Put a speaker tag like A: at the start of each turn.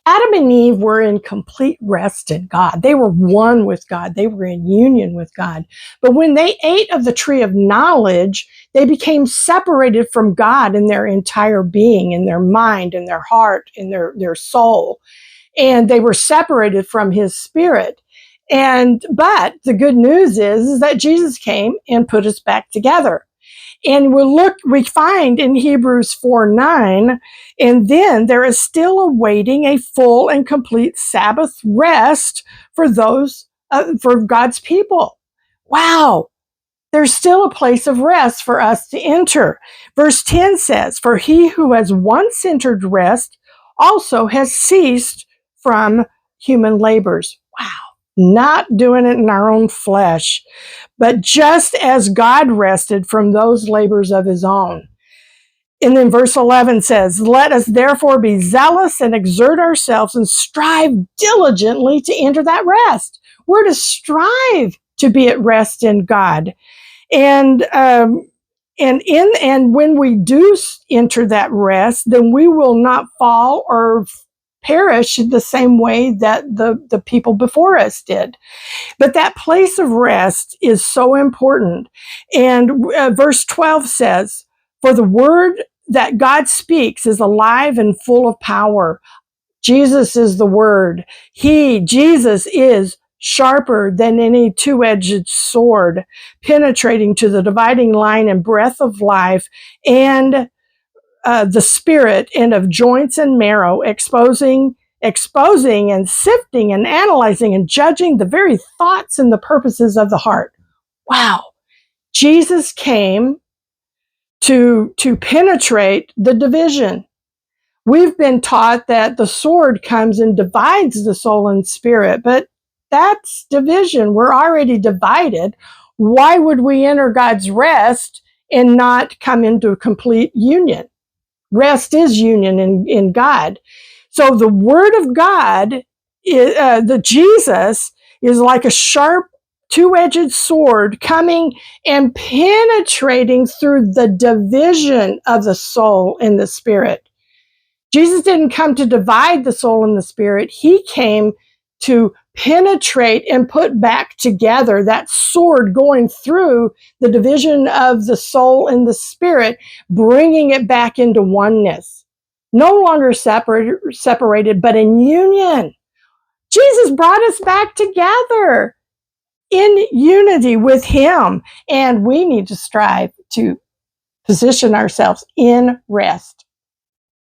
A: Adam and Eve were in complete rest in God. They were one with God. They were in union with God. But when they ate of the tree of knowledge, they became separated from God in their entire being, in their mind, in their heart, in their soul. And they were separated from his spirit. But the good news is that Jesus came and put us back together. And we find in Hebrews 4:9, and then there is still awaiting a full and complete Sabbath rest for for God's people. Wow. There's still a place of rest for us to enter. Verse 10 says, for he who has once entered rest also has ceased from human labors. Wow. Not doing it in our own flesh, but just as God rested from those labors of his own. And then verse 11 says, let us therefore be zealous and exert ourselves and strive diligently to enter that rest. We're to strive to be at rest in God. And when we do enter that rest, then we will not fall or perish the same way that the people before us did. But that place of rest is so important. And verse 12 says, for the word that God speaks is alive and full of power. Jesus is the word. Jesus is sharper than any two-edged sword, penetrating to the dividing line and breadth of life and the spirit and of joints and marrow, exposing and sifting and analyzing and judging the very thoughts and the purposes of the heart. Wow. Jesus came to penetrate the division. We've been taught that the sword comes and divides the soul and spirit, but that's division. We're already divided. Why would we enter God's rest and not come into a complete union? Rest is union in God. So the word of God, the Jesus, is like a sharp two-edged sword coming and penetrating through the division of the soul and the spirit. Jesus didn't come to divide the soul and the spirit. He came to penetrate and put back together, that sword going through the division of the soul and the spirit, bringing it back into oneness. No longer separated, but in union. Jesus brought us back together in unity with him. And we need to strive to position ourselves in rest.